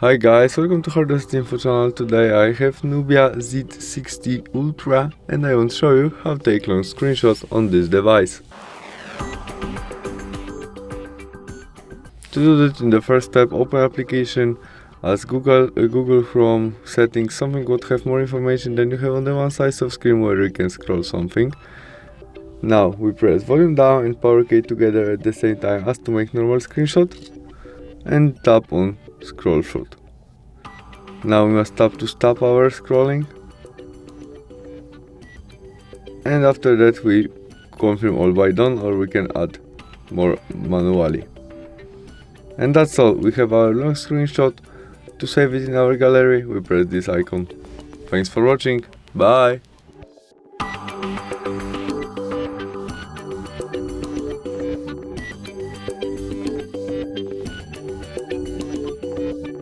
Hi guys, welcome to Hardest Info channel. Today I have NUBIA Z60 Ultra and I want to show you how to take long screenshots on this device. To do that, in the first step, open application as Google Chrome settings, something would have more information than you have on the one side of screen where you can scroll something. Now we press volume down and power key together at the same time as to make normal screenshot and tap on scroll shot. Now we must tap to stop our scrolling, and after that we confirm all by done, or we can add more manually. And that's all, we have our long screenshot. To save it in our gallery we press this icon. Thanks for watching, bye!